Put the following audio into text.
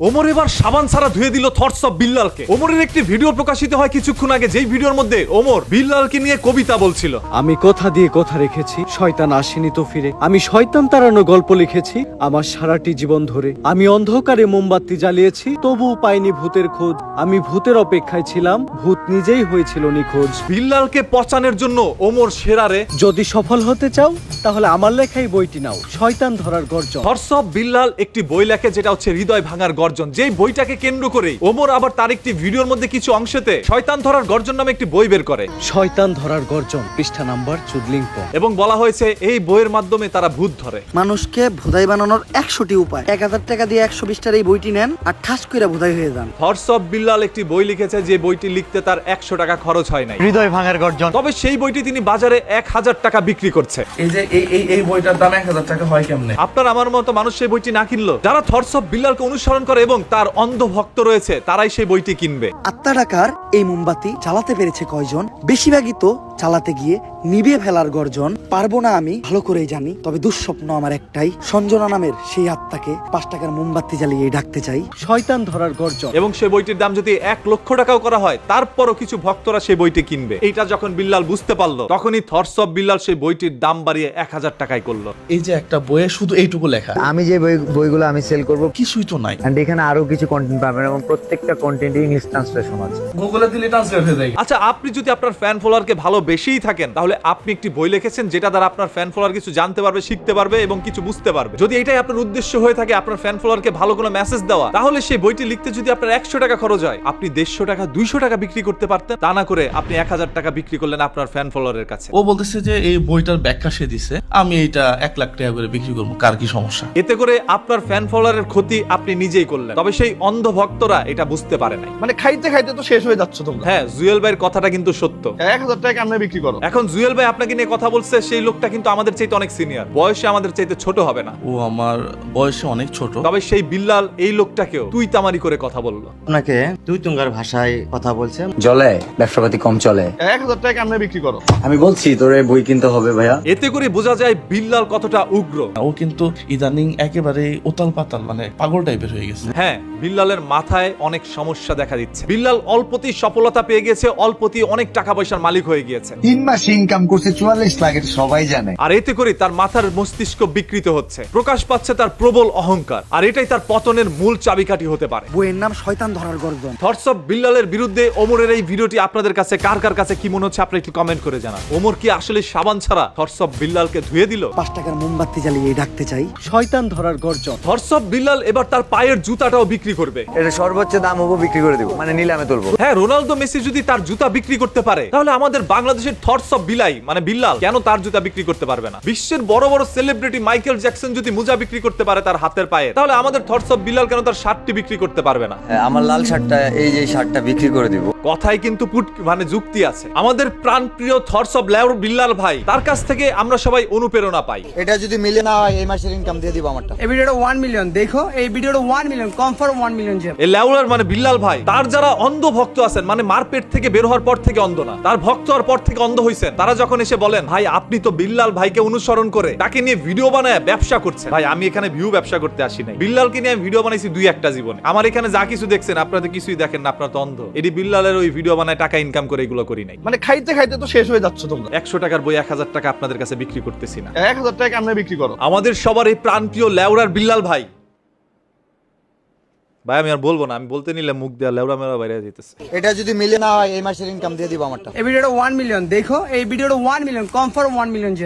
ওমর এবার সাবান ছাড়া ধুয়ে দিল থটস অফ বিল্লালকে। ওমরের একটি ভিডিও প্রকাশিত হয় কিছুক্ষণ আগে, যেই ভিডিওর মধ্যে ওমর বিল্লালকে নিয়ে কবিতা বলছিল। আমি কথা দিয়ে কথা রেখেছি, শয়তান আসেনি তো ফিরে। আমি শয়তান তাড়ানো গল্প লিখেছি আমার সারাটি জীবন ধরে। আমি অন্ধকারে মোমবাতি জ্বালিয়েছি, তবুও পাইনি ভূতের খোঁজ। আমি ভূতের অপেক্ষায় ছিলাম, ভূত নিজেই হয়েছিল নিখোঁজ। বিল্লালকে পচানোর জন্য ওমর সেরারে। যদি সফল হতে চাও তাহলে আমার লেখাই বইটি নাও, শয়তান ধরার গর্জন। থটস অফ বিল্লাল একটি বই লেখে, যেটা হচ্ছে হৃদয় ভাঙার গর্জন। যেই বইটাকে কেন্দ্র করে ওমর আবার তার একটি ভিডিওর মধ্যে কিছু অংশেতে শয়তান ধরার গর্জন নামে একটি বই বের করে। শয়তান ধরার গর্জন, পৃষ্ঠা নাম্বার চুদলিংপ। এবং বলা হয়েছে এই বইয়ের মাধ্যমে তারা ভূত ধরে। মানুষকে ভোদাই বানানোর 100টি উপায়। 1000 টাকা দিয়ে 120টার এই বইটি নেন আর ঠাস করে ভোদাই হয়ে যান। থটস অফ বিল্লাল একটি বই লিখেছে, যে বইটি লিখতে তার 100 টাকা খরচ হয় নাই। হৃদয় ভাঙার গর্জন। তবে সেই বইটি তিনি বাজারে 1000 টাকা বিক্রি করছে। এই যে এই বইটার দাম 1000 টাকা হয় কেমনে? আপনার আমার মতো মানুষ সেই বইটি না কিনলো, যারা থটস অফ বিল্লালকে অনুসরণ করে এবং তার অন্ধ ভক্ত রয়েছে, তারাই সেই বইটি কিনবে। আত্মা টাকার এই মোমবাতি চালাতে পেরেছে কয়জন? বেশিরভাগই তো চালাতে গিয়ে নিভে ফেলার গর্জন। পারবো না আমি ভালো করেই জানি, তবে দুঃস্বপ্ন আমার একটাই, সঞ্জনা নামের সেই আত্মাকে 5 টাকার মোমবাতি জ্বালিয়ে ডাকতে চাই। শয়তান ধরার গর্জন। এবং সেই বইটির দাম যদি 1 লক্ষ টাকাও করা হয়, তারপরও কিছু ভক্তরা সেই বইটি কিনবে। এইটা যখন বিল্লাল বুঝতে পারলো, তখনই থটস অফ বিল্লাল সেই বইটির দাম বাড়িয়ে 1000 টাকায় করলো। এই যে একটা বইয়ে শুধু এইটুকু লেখা, আমি যে বইগুলো আমি সেল করব, কিছুই তো নাই। এন্ড এখানে আরো কিছু কন্টেন্ট পাবেন এবং প্রত্যেকটা কন্টেন্টে ইংলিশ ট্রান্সলেশন আছে। গুগলে দিলে ট্রান্সলেট হয়ে যায়। আচ্ছা, আপনি যদি আপনার ফ্যান ফলোয়ারকে ভালোবেসেই থাকেন, তাহলে আপনি একটি বই লিখেছেন যেটা দ্বারা আপনার ফ্যান ফলোয়ার কিছু জানতে পারবে, শিখতে পারবে এবং কিছু বুঝতে পারবে। যদি এটাই আপনার উদ্দেশ্য হয়ে থাকে আপনার ফ্যান ফলোয়ারকে ভালো কোনো মেসেজ দেওয়া, তাহলে সেই বইটি লিখতে যদি আপনার 100 টাকা খরচ হয়, আপনি 150 টাকা 200 টাকা বিক্রি করতে পারতেন। তা না করে আপনি 1000 টাকা বিক্রি করলেন আপনার ফ্যান ফলোয়ারের কাছে। ও বলতেছে যে এই বইটার ব্যাখ্যা সে দিছে, আমি এইটা 1 লাখ টাকা করে বিক্রি করবো, কার কি সমস্যা? এতে করে আপনার ফ্যান ফলোয়ারের ক্ষতি আপনি নিজেই করলেন। তবে সেই অন্ধ ভক্তরা এটা বুঝতে পারে নাই। মানে খাইতে খাইতে তো শেষ হয়ে যাচ্ছে তোমরা। হ্যাঁ, জুয়েল ভাইয়ের কথাটা কিন্তু সত্য। 1000 টাকা আমরা বিক্রি করো। এখন জুয়েল ভাই আপনাকে নিয়ে কথা বলছে, সেই লোকটা কিন্তু আমাদের চাইতে অনেক সিনিয়র, বয়সে আমাদের চাইতে ছোট হবে না। ও আমার বয়সে অনেক ছোট। তবে সেই বিল্লাল এই লোকটাকেও তুই তামারি করে কথা বললো। আপনাকে তুই তুঙ্গার ভাষায় কথা বলছে। জলে ব্যবসাপাতি কম চলে। 1000 টাকা আমরা বিক্রি করো। আমি বলছি তোরে বই কিনতে হবে ভাইয়া। এতে করে বোঝা যায় বিল্লাল কতটা উগ্র। ও কিন্তু ইদানিং একেবারে উতাল পাতাল, মানে পাগল টাইপের হয়ে গেছে। হ্যাঁ, বিল্লালের মাথায় অনেক সমস্যা দেখা দিচ্ছে। বিল্লাল অল্পতেই সফলতা পেয়ে গেছে, অল্পতেই অনেক টাকা পয়সার মালিক হয়ে গিয়েছে। 3 মাস ইনকাম করছে 44 লাখ, এটা সবাই জানে। আর এতে করে তার মাথার মস্তিষ্ক বিকৃত হচ্ছে, প্রকাশ পাচ্ছে তার প্রবল অহংকার। আর এটাই তার পতনের মূল চাবিকাঠি হতে পারে। বইয়ের নাম শয়তান ধরার গর্জন। থটস অফ বিল্লালের বিরুদ্ধে ওমরের এই ভিডিওটি আপনাদের কাছে কার কার কাছে কি মনে হচ্ছে, আপনি একটু কমেন্ট করে জানান। ওমর কি আসলে সাবান ছাড়া থটস অফ বিল্লালকে ধুয়ে দিল? 5 টাকার মোমবাতি জ্বালিয়ে ডাকতে চাই। শয়তান ধরার গর্জন। থটস অফ বিল্লাল এবার তার পায়ের জুতাটাও বিক্রি করবে। এটা সর্বোচ্চ দাম হবো, বিক্রি করে দিব, মানে নিলামে তুলবো। হ্যাঁ, রোনালদো মেসি যদি তার জুতা বিক্রি করতে পারে, তাহলে আমাদের বাংলাদেশের থটস অফ বিলাই মানে বিল্লাল কেন তার জুতা বিক্রি করতে পারবে না? বিশ্বের বড় বড় সেলিব্রিটি মাইকেল জ্যাকসন যদি মোজা বিক্রি করতে পারে তার হাতের পায়ে, তাহলে আমাদের থটস অফ বিল্লাল কেন তার শার্টটি বিক্রি করতে পারবে না? আমার লাল শার্টটা, এই যে শার্টটা বিক্রি করে দিব। কথায় কিন্তু মানে যুক্তি আছে। আমাদের প্রাণপ্রিয় থটস অফ বিল্লাল ভাই, তার কাছ থেকে আমরা সবাই অনুপ্রেরণা পাই। এটা যদি মিলে না হয়, এই মাসের ইনকাম দিয়ে দিব আমারটা। এই ভিডিওটা 1 মিলিয়ন দেখো, এই ভিডিওটা 1 মিলিয়ন কনফার্ম 1 মিলিয়ন যাবে। এই লেউলার মানে বিল্লাল ভাই, তার যারা অন্ধ ভক্ত আছেন, মানে মারপেট থেকে বের হওয়ার পর থেকে অন্ধ না, তার ভক্ত হওয়ার পর থেকে অন্ধ হইছেন, তারা যখন এসে বলেন ভাই আপনি তো বিল্লাল ভাইকে অনুসরণ করে তাকে নিয়ে ভিডিও বানায় ব্যবসা করছেন। ভাই আমি এখানে ভিউ ব্যবসা করতে আসি নাই, বিল্লালকে নিয়ে আমি ভিডিও বানাইছি 2-1টা জীবনে। আমার এখানে যা কিছু দেখছেন আপনারা তো কিছুই দেখেন না, আপনারা তো অন্ধ। এটি বিল্লালের ওই ভিডিও বানায় টাকা ইনকাম করে এগুলো করি নাই। মানে খাইতে খাইতে তো শেষ হয়ে যাচ্ছে তোমরা। 100 টাকার বই 1000 টাকা আপনাদের কাছে বিক্রি করতেছি না। 1000 টাকা আমরা বিক্রি করো। আমাদের সবার এই প্রাণপ্রিয় লেউরার বিল্লাল ভাই, ভাই আমি আর বলবো না, আমি বলতে নিলে মুখ দেওয়া লেউরা মেরা বাইরে যেতেছে। এটা যদি মিলে না হয়, এই মাসের ইনকাম দিয়ে দিব আমারটা। এই ভিডিওটা 1 মিলিয়ন দেখো, এই ভিডিওটা 1 মিলিয়ন কনফার্ম 1 মিলিয়ন যাবে।